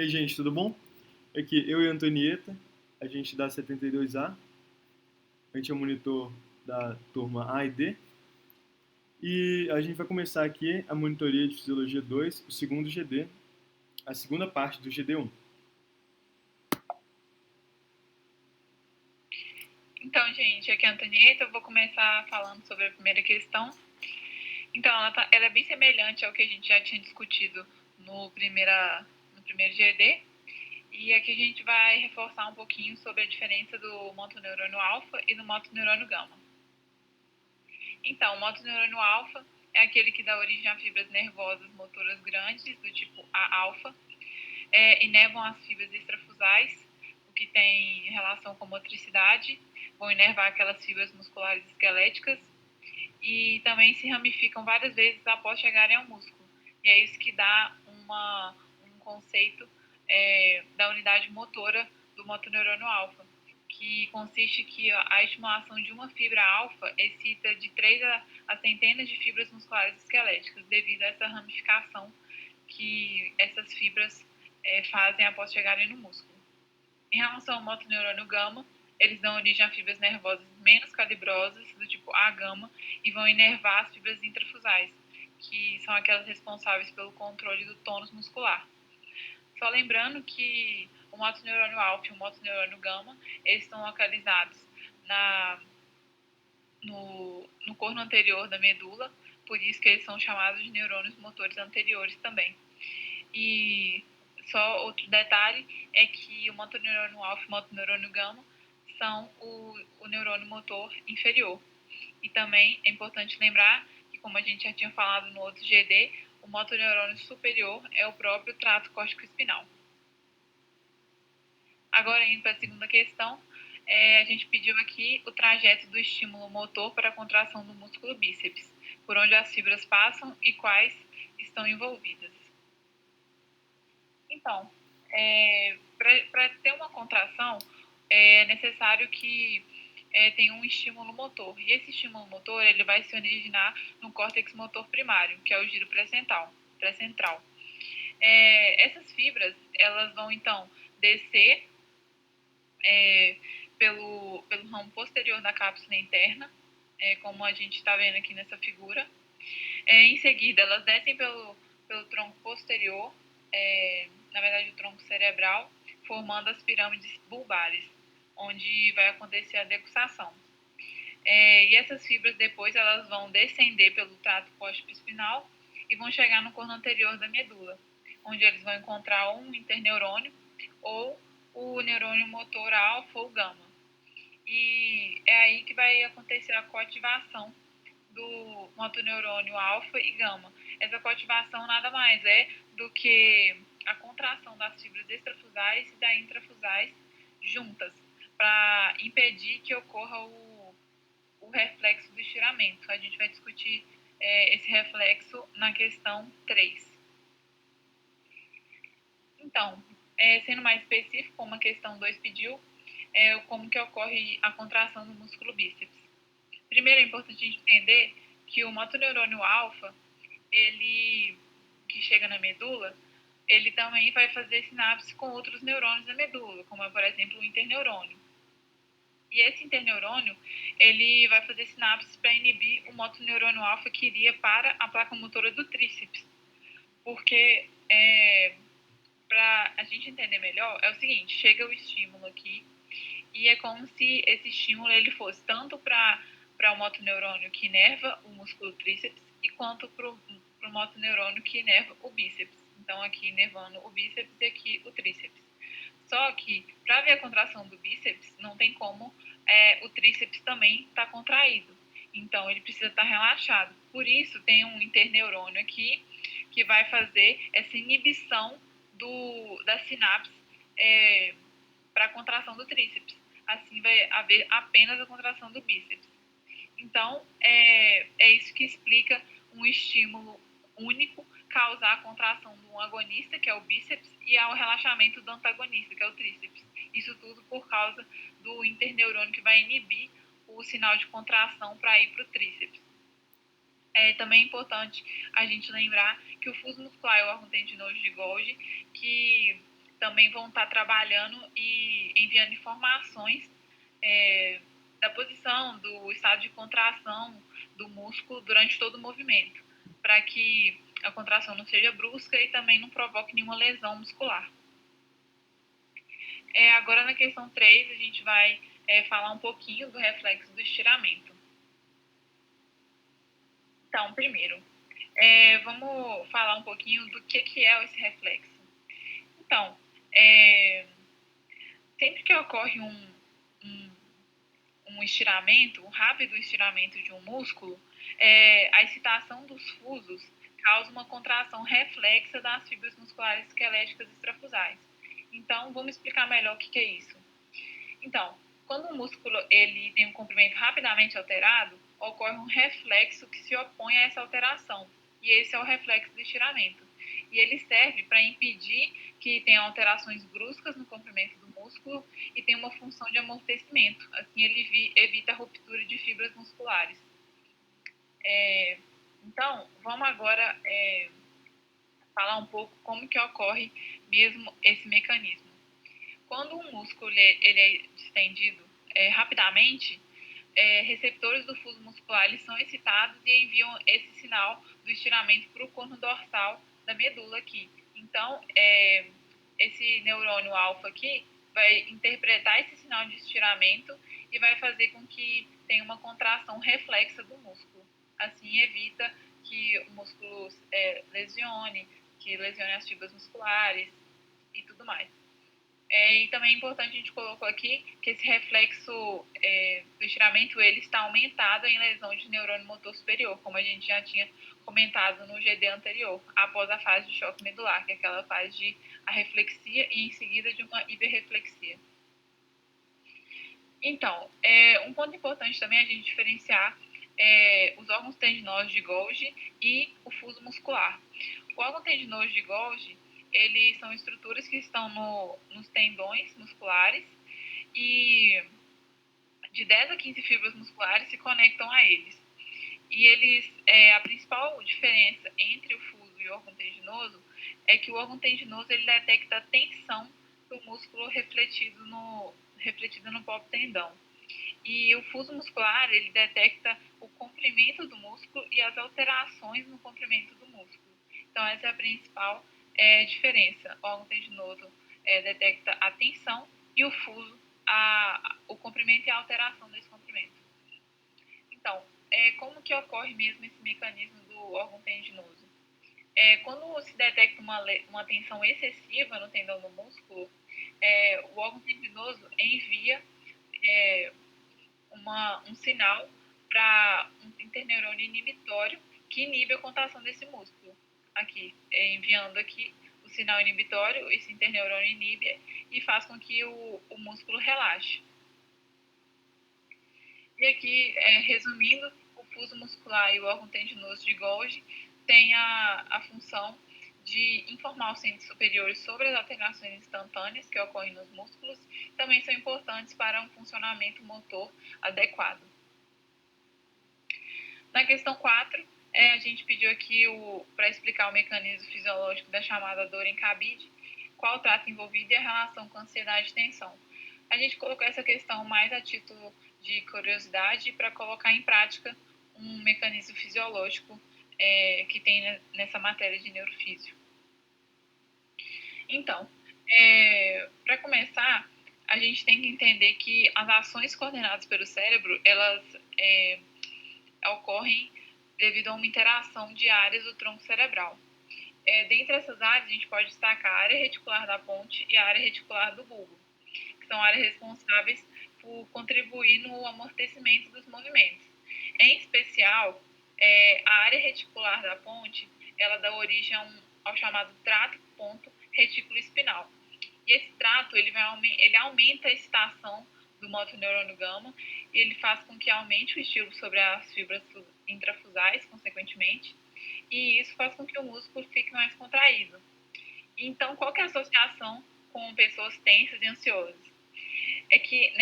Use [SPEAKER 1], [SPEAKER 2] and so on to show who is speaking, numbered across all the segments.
[SPEAKER 1] E aí, gente, tudo bom? Aqui eu e a Antonieta, a gente dá 72A, a gente é o monitor da turma A e D, e a gente vai começar aqui a monitoria de Fisiologia 2, o segundo GD, a segunda parte do GD1.
[SPEAKER 2] Então, gente, aqui é a Antonieta, eu vou começar falando sobre a primeira questão. Então, ela é bem semelhante ao que a gente já tinha discutido no primeiro GD, e aqui a gente vai reforçar um pouquinho sobre a diferença do motoneurônio alfa e do motoneurônio gama. Então, o motoneurônio alfa é aquele que dá origem a fibras nervosas motoras grandes, do tipo A-alfa, inervam as fibras extrafusais, o que tem relação com motricidade, vão inervar aquelas fibras musculares esqueléticas e também se ramificam várias vezes após chegarem ao músculo. E é isso que dá um conceito da unidade motora do motoneurônio alfa, que consiste que a estimulação de uma fibra alfa excita de 3 a centenas de fibras musculares esqueléticas, devido a essa ramificação que essas fibras fazem após chegarem no músculo. Em relação ao motoneurônio gama, eles dão origem a fibras nervosas menos calibrosas, do tipo A-gama, e vão inervar as fibras intrafusais, que são aquelas responsáveis pelo controle do tônus muscular. Só lembrando que o motoneurônio alfa e o motoneurônio gama, eles estão localizados no corno anterior da medula, por isso que eles são chamados de neurônios motores anteriores também. E só outro detalhe é que o motoneurônio alfa e o motoneurônio gama são o neurônio motor inferior. E também é importante lembrar que, como a gente já tinha falado no outro GD, o motoneurônio superior é o próprio trato córtico-espinal. Agora, indo para a segunda questão, a gente pediu aqui o trajeto do estímulo motor para a contração do músculo bíceps, por onde as fibras passam e quais estão envolvidas. Então, para ter uma contração, é necessário que tenha um estímulo motor. E esse estímulo motor ele vai se originar no córtex motor primário, que é o giro pré-central. Essas fibras elas vão, então, descer pelo ramo posterior da cápsula interna, como a gente está vendo aqui nessa figura. Em seguida, elas descem pelo tronco posterior, na verdade o tronco cerebral, formando as pirâmides bulbares, onde vai acontecer a decussão. E essas fibras depois elas vão descender pelo trato córtico-espinal e vão chegar no corno anterior da medula, onde eles vão encontrar um interneurônio ou o neurônio motor alfa ou gama. E é aí que vai acontecer a coativação do motoneurônio alfa e gama. Essa coativação nada mais é do que a contração das fibras extrafusais e da intrafusais juntas, para impedir que ocorra o reflexo do estiramento. A gente vai discutir esse reflexo na questão 3. Então, sendo mais específico, como a questão 2 pediu, como que ocorre a contração do músculo bíceps. Primeiro é importante a gente entender que o motoneurônio alfa, ele que chega na medula, ele também vai fazer sinapse com outros neurônios da medula, como por exemplo o interneurônio. E esse interneurônio, ele vai fazer sinapses para inibir o motoneurônio alfa que iria para a placa motora do tríceps. Porque, para a gente entender melhor, é o seguinte, chega o estímulo aqui, e é como se esse estímulo ele fosse tanto para o motoneurônio que inerva o músculo tríceps e quanto para o motoneurônio que inerva o bíceps. Então, aqui inervando o bíceps e aqui o tríceps. Só que, para ver a contração do bíceps, não tem como o tríceps também estar contraído. Então, ele precisa estar relaxado. Por isso, tem um interneurônio aqui que vai fazer essa inibição da sinapse para a contração do tríceps. Assim, vai haver apenas a contração do bíceps. Então, é isso que explica um estímulo único causar a contração do agonista, que é o bíceps, e ao relaxamento do antagonista, que é o tríceps. Isso tudo por causa do interneurônio que vai inibir o sinal de contração para ir para o tríceps. Também é importante a gente lembrar que o fuso muscular é o órgão tendinoso de Golgi, que também vão estar trabalhando e enviando informações da posição, do estado de contração do músculo durante todo o movimento, para que a contração não seja brusca e também não provoque nenhuma lesão muscular. Agora, na questão 3, a gente vai falar um pouquinho do reflexo do estiramento. Então, primeiro, vamos falar um pouquinho do que é esse reflexo. Então, sempre que ocorre um estiramento, um rápido estiramento de um músculo, a excitação dos fusos causa uma contração reflexa das fibras musculares esqueléticas extrafusais. Então, vamos explicar melhor o que é isso. Então, quando o músculo ele tem um comprimento rapidamente alterado, ocorre um reflexo que se opõe a essa alteração. E esse é o reflexo do estiramento. E ele serve para impedir que tenha alterações bruscas no comprimento do músculo e tem uma função de amortecimento. Assim, ele evita a ruptura de fibras musculares. Então, vamos agora falar um pouco como que ocorre mesmo esse mecanismo. Quando um músculo ele é distendido rapidamente, receptores do fuso muscular eles são excitados e enviam esse sinal do estiramento para o corno dorsal da medula aqui. Então, esse neurônio alfa aqui vai interpretar esse sinal de estiramento e vai fazer com que tenha uma contração reflexa do músculo. Assim, evita que o músculo lesione, que lesione as fibras musculares e tudo mais. E também é importante, a gente colocou aqui, que esse reflexo do estiramento ele está aumentado em lesão de neurônio motor superior, como a gente já tinha comentado no GD anterior, após a fase de choque medular, que é aquela fase de arreflexia e em seguida de uma hiperreflexia. Então, um ponto importante também é a gente diferenciar os órgãos tendinosos de Golgi e o fuso muscular. O órgão tendinoso de Golgi eles são estruturas que estão nos tendões musculares e de 10 a 15 fibras musculares se conectam a eles. E eles, a principal diferença entre o fuso e o órgão tendinoso é que o órgão tendinoso ele detecta a tensão do músculo refletida no próprio tendão. E o fuso muscular ele detecta o comprimento do músculo e as alterações no comprimento do músculo. Então, essa é a principal diferença. O órgão tendinoso detecta a tensão e o fuso o comprimento e a alteração desse comprimento. Então, como que ocorre mesmo esse mecanismo do órgão tendinoso? Quando se detecta uma tensão excessiva no tendão do músculo, o órgão tendinoso envia um sinal para um interneurônio inibitório que inibe a contração desse músculo. Aqui, enviando aqui o sinal inibitório, esse interneurônio inibe e faz com que o músculo relaxe. E aqui, resumindo, o fuso muscular e o órgão tendinoso de Golgi têm a função de informar os centros superiores sobre as alterações instantâneas que ocorrem nos músculos, também são importantes para um funcionamento motor adequado. Na questão 4, a gente pediu aqui para explicar o mecanismo fisiológico da chamada dor em cabide, qual o trato envolvido e a relação com ansiedade e tensão. A gente colocou essa questão mais a título de curiosidade para colocar em prática um mecanismo fisiológico que tem nessa matéria de neurofísio. Então, para começar, a gente tem que entender que as ações coordenadas pelo cérebro, elas ocorrem devido a uma interação de áreas do tronco cerebral. Dentre essas áreas, a gente pode destacar a área reticular da ponte e a área reticular do bulbo, que são áreas responsáveis por contribuir no amortecimento dos movimentos. Em especial, a área reticular da ponte, ela dá origem ao chamado trato ponto retículo espinal. E esse trato, ele aumenta a excitação do motoneurônio gama e ele faz com que aumente o estímulo sobre as fibras intrafusais, consequentemente, e isso faz com que o músculo fique mais contraído. Então, qual que é a associação com pessoas tensas e ansiosas? É que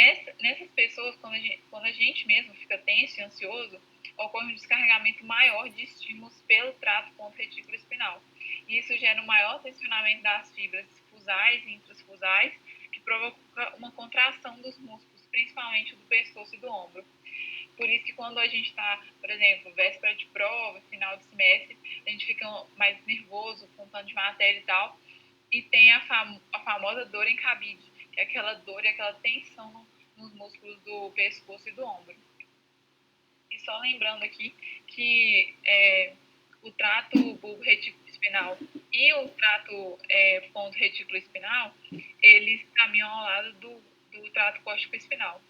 [SPEAKER 2] nessas pessoas, quando a gente mesmo fica tenso e ansioso, ocorre um descarregamento maior de estímulos pelo trato ponto retículo espinal. E isso gera um maior tensionamento das fibras fusais e intrafusais, que provoca uma contração dos músculos, principalmente do pescoço e do ombro. Por isso que quando a gente está, por exemplo, véspera de prova, final de semestre, a gente fica mais nervoso com tanto de matéria e tal, e tem a famosa dor em cabide, que é aquela dor e aquela tensão nos músculos do pescoço e do ombro. E só lembrando aqui que o trato bulbo retículo espinal e o trato ponto retículo espinal, eles caminham ao lado do trato córtico espinal.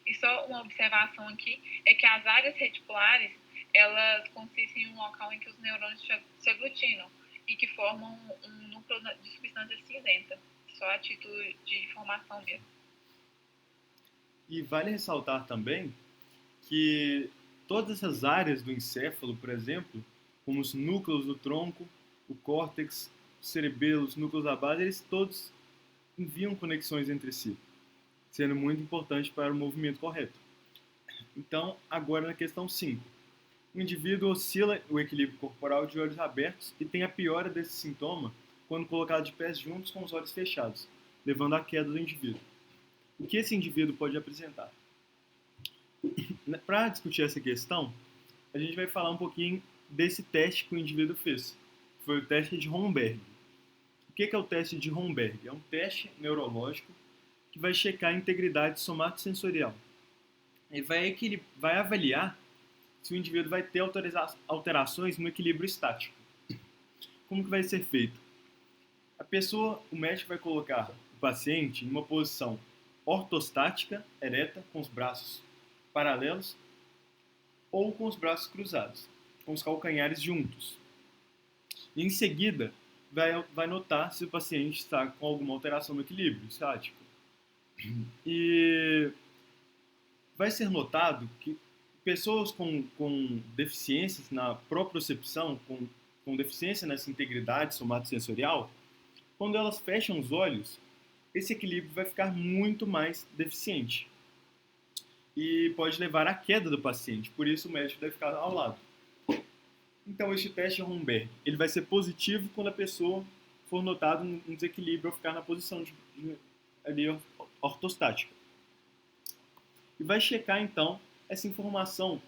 [SPEAKER 2] E só uma observação aqui é que as áreas reticulares, elas consistem em um local em que os neurônios se aglutinam e que formam um núcleo de substância cinzenta. Só a título de informação mesmo.
[SPEAKER 1] E vale ressaltar também que todas essas áreas do encéfalo, por exemplo, como os núcleos do tronco, o córtex, o cerebelo, os núcleos da base, eles todos enviam conexões entre si, sendo muito importante para o movimento correto. Então, agora na questão 5. O indivíduo oscila o equilíbrio corporal de olhos abertos e tem a piora desse sintoma quando colocado de pés juntos com os olhos fechados, levando à queda do indivíduo. O que esse indivíduo pode apresentar? Para discutir essa questão, a gente vai falar um pouquinho desse teste que o indivíduo fez. Foi o teste de Romberg. O que é o teste de Romberg? É um teste neurológico que vai checar a integridade somatosensorial. Ele vai avaliar se o indivíduo vai ter alterações no equilíbrio estático. Como que vai ser feito? O médico vai colocar o paciente em uma posição ortostática, ereta, com os braços paralelos, ou com os braços cruzados, com os calcanhares juntos. E em seguida, vai notar se o paciente está com alguma alteração no equilíbrio estático. E vai ser notado que pessoas com deficiências na propriocepção, com deficiência nessa integridade somatosensorial, quando elas fecham os olhos, esse equilíbrio vai ficar muito mais deficiente e pode levar à queda do paciente, por isso o médico deve ficar ao lado. Então, este teste Romberg, ele vai ser positivo quando a pessoa for notado um desequilíbrio ao ficar na posição ali ortostática. E vai checar, então, essa informação,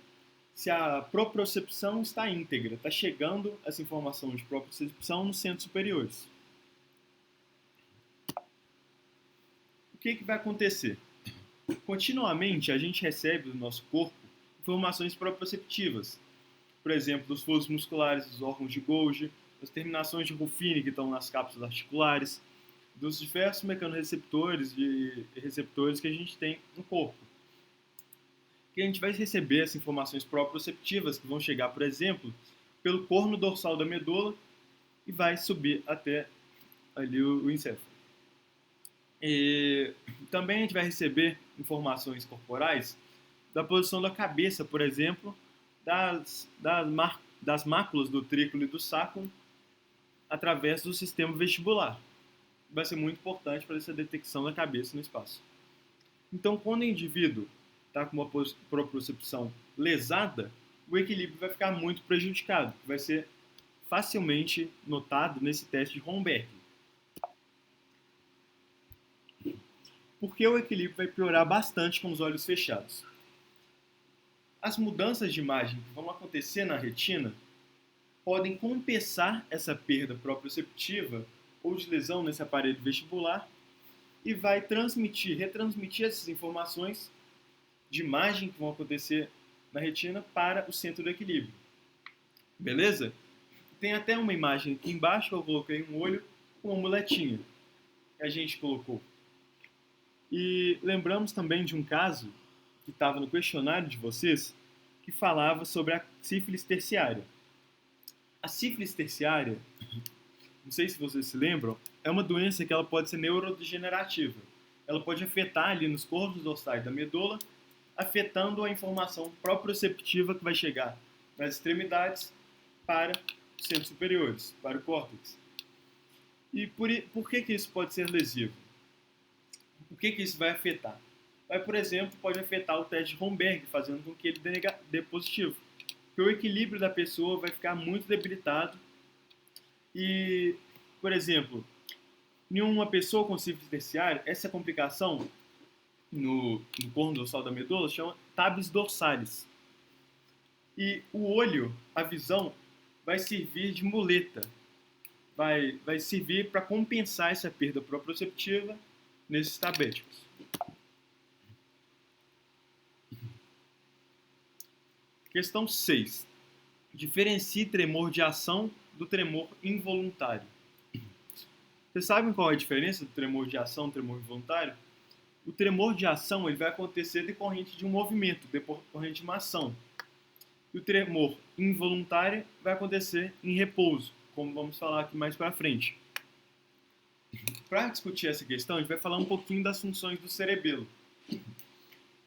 [SPEAKER 1] se a propriocepção está íntegra, está chegando essa informação de propriocepção nos centros superiores. O que vai acontecer? Continuamente, a gente recebe do nosso corpo informações proprioceptivas, por exemplo, dos fluidos musculares, dos órgãos de Golgi, das terminações de Ruffini que estão nas cápsulas articulares, dos diversos mecanorreceptores e receptores que a gente tem no corpo. Que a gente vai receber essas informações proprioceptivas que vão chegar, por exemplo, pelo corno dorsal da medula e vai subir até ali o encéfalo. E também a gente vai receber informações corporais da posição da cabeça, por exemplo, das máculas do trículo e do sacrum através do sistema vestibular. Vai ser muito importante para essa detecção da cabeça no espaço. Então, quando o indivíduo está com uma propriocepção lesada, o equilíbrio vai ficar muito prejudicado, vai ser facilmente notado nesse teste de Romberg. Porque o equilíbrio vai piorar bastante com os olhos fechados. As mudanças de imagem que vão acontecer na retina podem compensar essa perda proprioceptiva ou de lesão nesse aparelho vestibular e vai retransmitir essas informações de imagem que vão acontecer na retina para o centro do equilíbrio. Beleza? Tem até uma imagem aqui embaixo que eu coloquei um olho com uma muletinha que a gente colocou. E lembramos também de um caso que estava no questionário de vocês, que falava sobre a sífilis terciária. A sífilis terciária, não sei se vocês se lembram, é uma doença que ela pode ser neurodegenerativa. Ela pode afetar ali nos cornos dorsais da medula, afetando a informação proprioceptiva que vai chegar nas extremidades para os centros superiores, para o córtex. E por que isso pode ser lesivo? O que isso vai afetar? Por exemplo, pode afetar o teste de Romberg, fazendo com que ele dê positivo. Porque o equilíbrio da pessoa vai ficar muito debilitado e, por exemplo, Em uma pessoa com sífilis terciária, essa complicação no corno dorsal da medula chama tabes dorsalis. E o olho, a visão, vai servir de muleta, vai servir para compensar essa perda proprioceptiva nesses tabéticos. Questão 6. Diferencie tremor de ação do tremor involuntário. Vocês sabem qual é a diferença do tremor de ação e tremor involuntário? O tremor de ação ele vai acontecer decorrente de um movimento, decorrente de uma ação. E o tremor involuntário vai acontecer em repouso, como vamos falar aqui mais para frente. Para discutir essa questão, a gente vai falar um pouquinho das funções do cerebelo.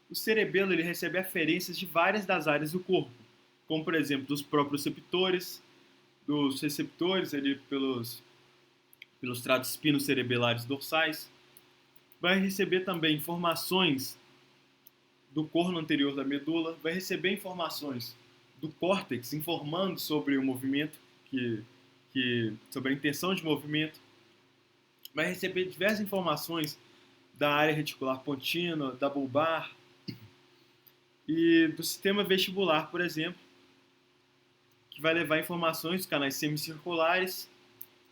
[SPEAKER 1] O cerebelo ele recebe aferências de várias das áreas do corpo, como por exemplo dos proprioceptores, dos receptores ali pelos tratos espinocerebelares dorsais. Vai receber também informações do corno anterior da medula, vai receber informações do córtex informando sobre o movimento, sobre a intenção de movimento, vai receber diversas informações da área reticular contínua, da bulbar e do sistema vestibular, por exemplo, que vai levar informações dos canais semicirculares,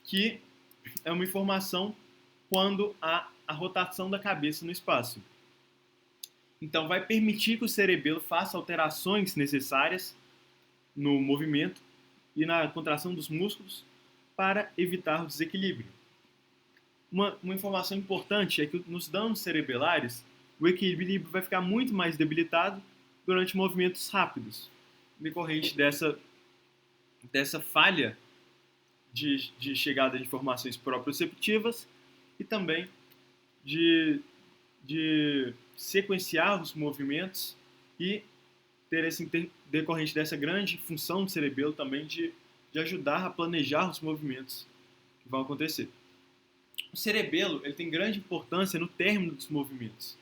[SPEAKER 1] que é uma informação quando há a rotação da cabeça no espaço. Então, vai permitir que o cerebelo faça alterações necessárias no movimento e na contração dos músculos para evitar o desequilíbrio. Uma informação importante é que nos danos cerebelares, o equilíbrio vai ficar muito mais debilitado durante movimentos rápidos, decorrente dessa falha de chegada de informações proprioceptivas e também de sequenciar os movimentos e ter decorrente dessa grande função do cerebelo também de ajudar a planejar os movimentos que vão acontecer. O cerebelo ele tem grande importância no término dos movimentos.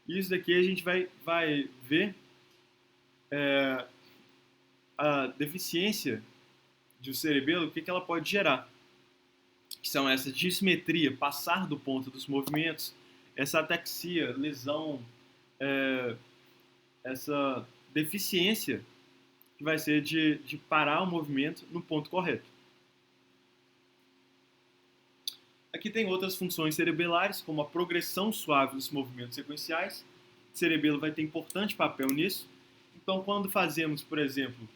[SPEAKER 1] E isso daqui a gente vai ver a deficiência do cerebelo, o que ela pode gerar. Que são essa dissimetria, passar do ponto dos movimentos, essa ataxia, lesão, essa deficiência que vai ser de parar o movimento no ponto correto. Aqui tem outras funções cerebelares, como a progressão suave dos movimentos sequenciais. O cerebelo vai ter importante papel nisso. Então, quando fazemos, por exemplo,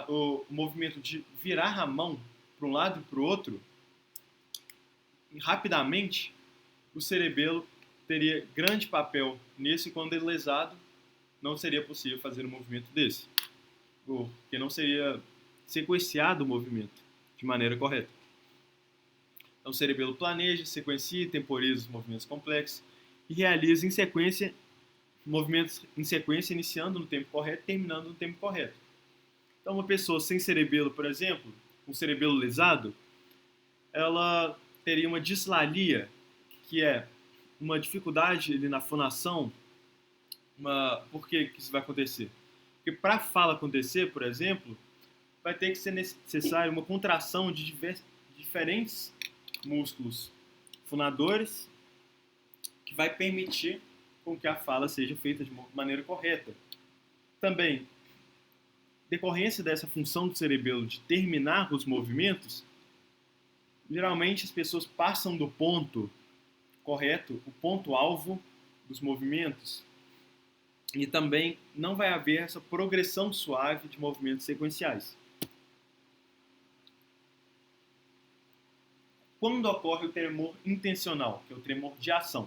[SPEAKER 1] o movimento de virar a mão para um lado e para o outro, rapidamente, o cerebelo teria grande papel nisso, e quando ele é lesado, não seria possível fazer um movimento desse, porque não seria sequenciado o movimento de maneira correta. Então, o cerebelo planeja, sequencia e temporiza os movimentos complexos e realiza movimentos em sequência, iniciando no tempo correto e terminando no tempo correto. Então, uma pessoa sem cerebelo, por exemplo, um cerebelo lesado, ela teria uma dislalia, que é uma dificuldade ali na fonação. Por que isso vai acontecer? Porque para a fala acontecer, por exemplo, vai ter que ser necessário uma contração de diferentes músculos fonadores que vai permitir com que a fala seja feita de maneira correta. Também, decorrência dessa função do cerebelo de terminar os movimentos, geralmente as pessoas passam do ponto correto, o ponto-alvo dos movimentos, e também não vai haver essa progressão suave de movimentos sequenciais. Quando ocorre o tremor intencional, que é o tremor de ação?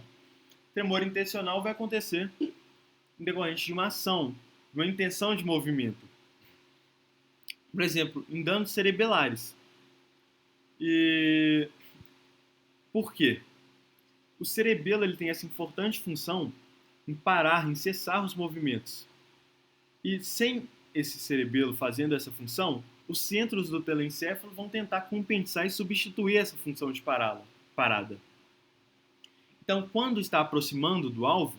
[SPEAKER 1] O tremor intencional vai acontecer em decorrente de uma ação, de uma intenção de movimento. Por exemplo, em danos cerebelares. E por quê? O cerebelo ele tem essa importante função em parar, em cessar os movimentos. E sem esse cerebelo fazendo essa função, os centros do telencéfalo vão tentar compensar e substituir essa função de parada. Então, quando está aproximando do alvo,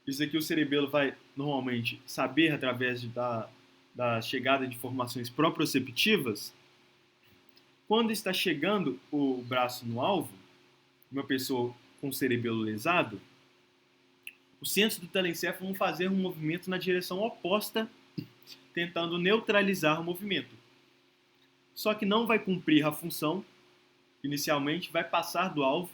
[SPEAKER 1] isso aqui o cerebelo vai normalmente saber através da chegada de informações proprioceptivas, Quando está chegando o braço no alvo, uma pessoa com cerebelo lesado, os centros do telencéfalo vão fazer um movimento na direção oposta, tentando neutralizar o movimento. Só que não vai cumprir a função, inicialmente vai passar do alvo,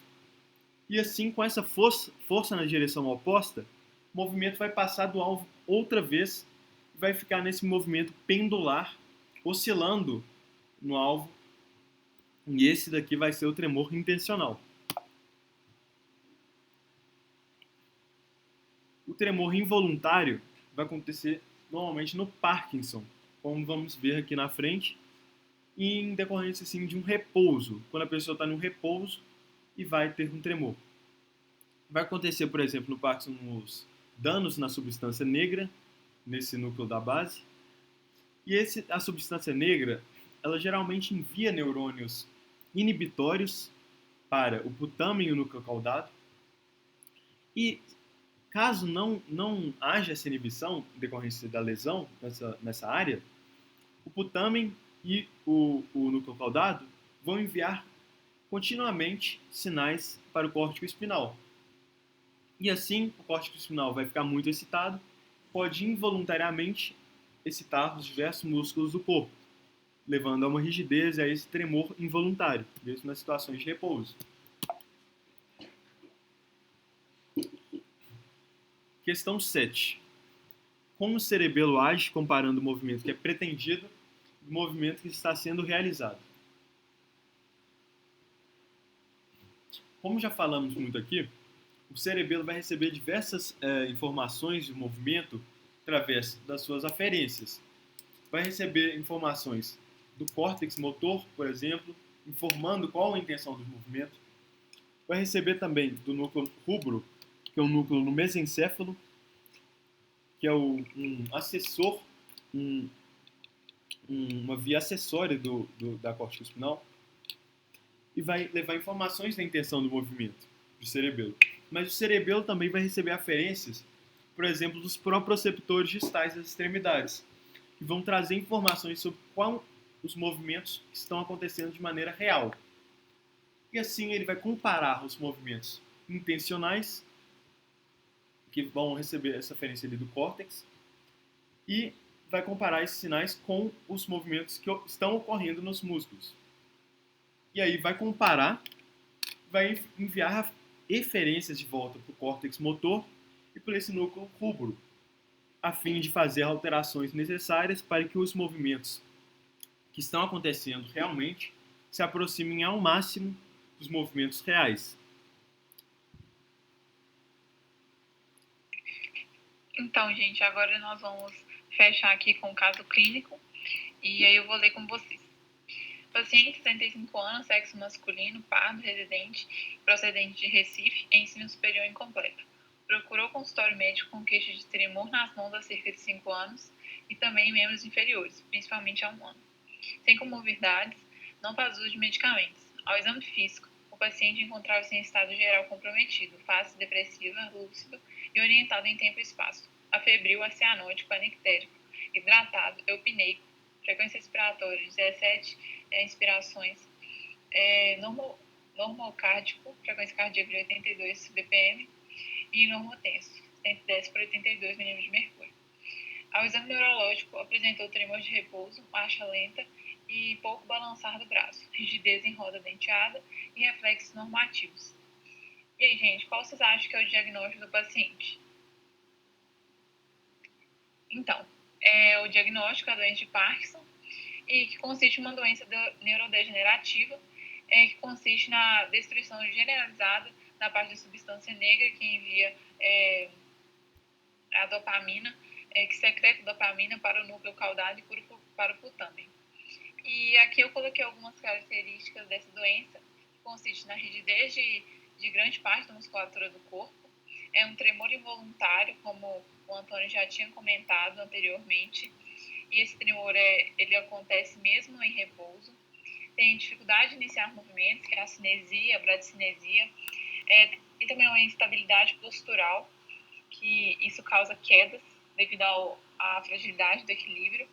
[SPEAKER 1] e assim, com essa força na direção oposta, o movimento vai passar do alvo outra vez, e vai ficar nesse movimento pendular, oscilando no alvo, e esse daqui vai ser o tremor intencional. O tremor involuntário vai acontecer normalmente no Parkinson, como vamos ver aqui na frente, e em decorrência assim, de um repouso, quando a pessoa está num repouso e vai ter um tremor. Vai acontecer, por exemplo, no Parkinson, os danos na substância negra, nesse núcleo da base, e a substância negra, ela geralmente envia neurônios inibitórios para o putâmen e o núcleo caudado, e caso não haja essa inibição em decorrência da lesão nessa área, o putâmen e o núcleo caudado vão enviar continuamente sinais para o córtex espinal. E assim, o córtex espinal vai ficar muito excitado, pode involuntariamente excitar os diversos músculos do corpo, levando a uma rigidez e a esse tremor involuntário, mesmo nas situações de repouso. Questão 7. Como o cerebelo age comparando o movimento que é pretendido do movimento que está sendo realizado? Como já falamos muito aqui, o cerebelo vai receber diversas informações de movimento através das suas aferências. Vai receber informações do córtex motor, por exemplo, informando qual a intenção do movimento. Vai receber também do núcleo rubro, que é um núcleo no mesencéfalo, que é um acessor, uma via acessória da corte espinal, e vai levar informações da intenção do movimento do cerebelo. Mas o cerebelo também vai receber aferências, por exemplo, dos proprioceptores distais das extremidades, que vão trazer informações sobre qual os movimentos estão acontecendo de maneira real. E assim ele vai comparar os movimentos intencionais, que vão receber essa aferência ali do córtex, e vai comparar esses sinais com os movimentos que estão ocorrendo nos músculos. E aí vai comparar, vai enviar referências de volta para o córtex motor e para esse núcleo rubro, a fim de fazer alterações necessárias para que os movimentos que estão acontecendo realmente se aproximem ao máximo dos movimentos reais.
[SPEAKER 2] Então, gente, agora nós vamos fechar aqui com o caso clínico e aí eu vou ler com vocês. Paciente, 35 anos, sexo masculino, pardo, residente, procedente de Recife, ensino superior incompleto. Procurou consultório médico com queixa de tremor nas mãos há cerca de 5 anos e também em membros inferiores, principalmente há 1 ano. Sem comorbidades, não faz uso de medicamentos. Ao exame físico, o paciente encontrava-se em estado geral comprometido, face depressiva, lúcido e orientado em tempo e espaço. Afebril, acianótico, anictérico, hidratado, eupneico, frequência respiratória 17 inspirações, normocárdico, frequência cardíaca de 82 BPM e normotenso, 110 por 82 mm de mercúrio. Ao exame neurológico, apresentou tremor de repouso, marcha lenta e pouco balançar do braço, rigidez em roda denteada e reflexos normativos. E aí, gente, qual vocês acham que é o diagnóstico do paciente? Então, o diagnóstico é a doença de Parkinson, e que consiste em uma doença neurodegenerativa, que consiste na destruição generalizada da parte da substância negra que envia a dopamina, que secreta a dopamina para o núcleo caudado e para o putâmen. E aqui eu coloquei algumas características dessa doença, que consiste na rigidez de grande parte da musculatura do corpo, é um tremor involuntário, como o Antônio já tinha comentado anteriormente, e esse tremor ele acontece mesmo em repouso. Tem dificuldade de iniciar movimentos, que é a cinesia, a bradicinesia. Tem também uma instabilidade postural, que isso causa quedas devido à fragilidade do equilíbrio.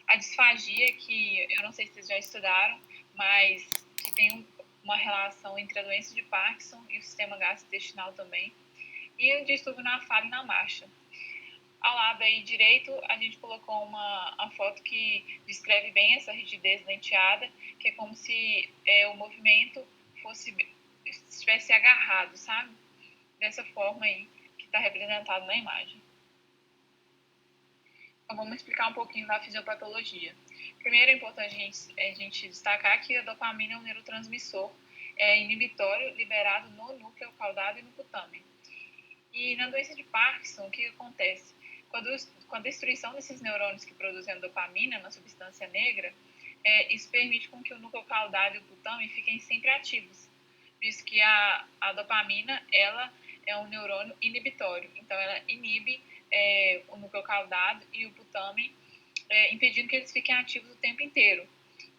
[SPEAKER 2] A disfagia, que eu não sei se vocês já estudaram, mas que tem uma relação entre a doença de Parkinson e o sistema gastrointestinal também, e o distúrbio na fala e na marcha. Ao lado aí direito, a gente colocou uma foto que descreve bem essa rigidez denteada, que é como se o movimento estivesse agarrado, sabe? Dessa forma aí que está representado na imagem. Então, vamos explicar um pouquinho da fisiopatologia. Primeiro, é importante a gente destacar que a dopamina é um neurotransmissor inibitório liberado no núcleo caudado e no putâmen. E na doença de Parkinson, o que acontece? Com a destruição desses neurônios que produzem a dopamina na substância negra, isso permite com que o núcleo caudado e o putâmen fiquem sempre ativos, visto que a dopamina ela é um neurônio inibitório, então ela inibe o núcleo caudado e o putâmen, impedindo que eles fiquem ativos o tempo inteiro.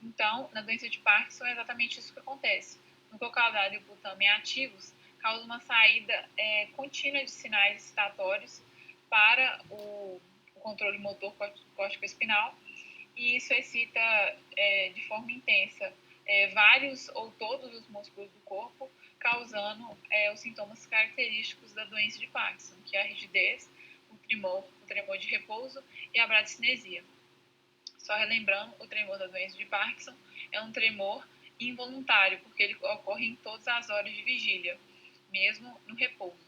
[SPEAKER 2] Então, na doença de Parkinson é exatamente isso que acontece. O núcleo caudado e o putâmen ativos causa uma saída contínua de sinais excitatórios para o controle motor córtico-espinal, e isso excita de forma intensa vários ou todos os músculos do corpo, causando os sintomas característicos da doença de Parkinson, que é a rigidez, o tremor de repouso e a bradicinesia. Só relembrando, o tremor da doença de Parkinson é um tremor involuntário, porque ele ocorre em todas as horas de vigília, mesmo no repouso.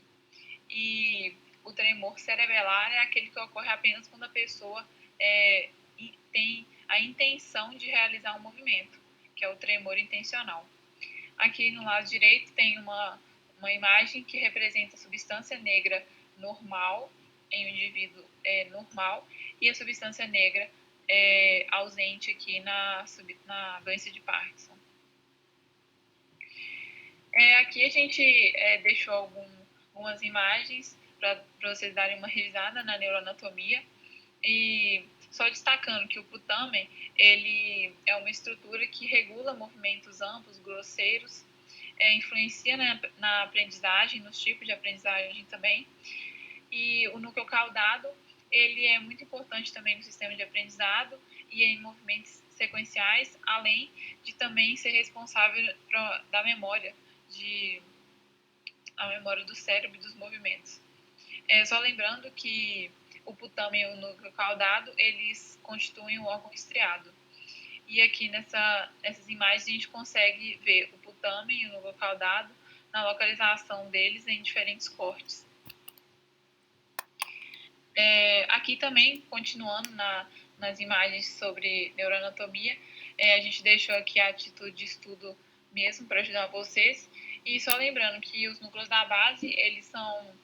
[SPEAKER 2] E o tremor cerebelar é aquele que ocorre apenas quando a pessoa tem a intenção de realizar um movimento, que é o tremor intencional. Aqui no lado direito tem uma imagem que representa a substância negra normal em um indivíduo normal e a substância negra ausente aqui na doença de Parkinson. Aqui a gente deixou algumas imagens para vocês darem uma revisada na neuroanatomia, e só destacando que o putâmen ele é uma estrutura que regula movimentos amplos, grosseiros, influencia na aprendizagem, nos tipos de aprendizagem também, e o núcleo caudado ele é muito importante também no sistema de aprendizado e em movimentos sequenciais, além de também ser responsável da memória, a memória do cérebro e dos movimentos. Só lembrando que o putâmen e o núcleo caudado, eles constituem um órgão estriado. E aqui nessas imagens a gente consegue ver o putâmen e o núcleo caudado na localização deles em diferentes cortes. Aqui também, continuando nas imagens sobre neuroanatomia, a gente deixou aqui a título de estudo mesmo para ajudar vocês. E só lembrando que os núcleos da base, eles são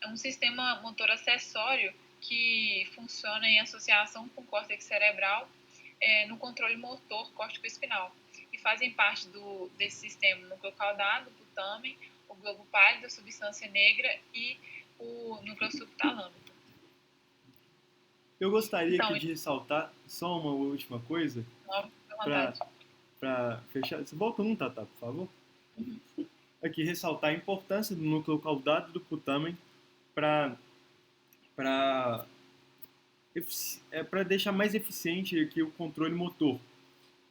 [SPEAKER 2] um sistema motor acessório que funciona em associação com o córtex cerebral no controle motor córtico-espinal. E fazem parte desse sistema núcleo caudado, o putâmen, o globo pálido, a substância negra e o núcleo subtalâmico.
[SPEAKER 1] Eu gostaria aqui de ressaltar só uma última coisa para fechar. Você volta um, Tata, por favor?
[SPEAKER 2] Uhum.
[SPEAKER 1] Aqui, ressaltar a importância do núcleo caudado do putâmen para deixar mais eficiente aqui o controle motor,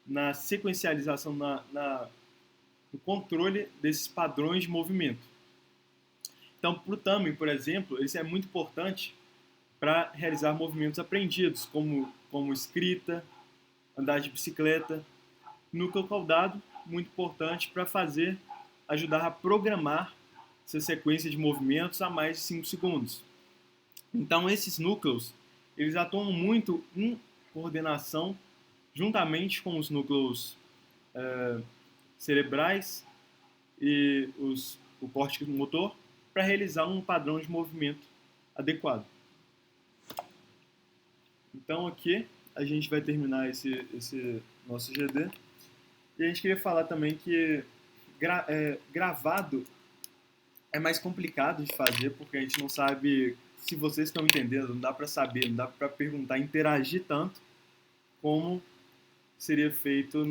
[SPEAKER 1] na sequencialização, no controle desses padrões de movimento. Então, o putâmen, por exemplo, ele é muito importante para realizar movimentos aprendidos, como escrita, andar de bicicleta. Núcleo caudado, muito importante para ajudar a programar essa sequência de movimentos a mais de 5 segundos. Então, esses núcleos, eles atuam muito em coordenação, juntamente com os núcleos cerebrais e o córtex motor, para realizar um padrão de movimento adequado. Então, aqui a gente vai terminar esse nosso GD. E a gente queria falar também que gravado é mais complicado de fazer, porque a gente não sabe se vocês estão entendendo, não dá para saber, não dá para perguntar, interagir tanto como seria feito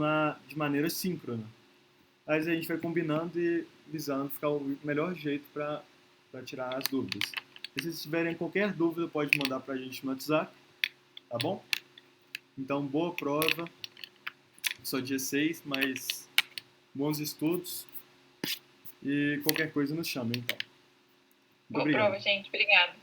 [SPEAKER 1] de maneira síncrona. Mas a gente vai combinando e visando ficar o melhor jeito para tirar as dúvidas. Se vocês tiverem qualquer dúvida, pode mandar para a gente no WhatsApp, tá bom? Então, boa prova só dia 6, mas bons estudos e qualquer coisa nos chama, então. Muito
[SPEAKER 2] Boa
[SPEAKER 1] obrigado.
[SPEAKER 2] prova, gente. Obrigada.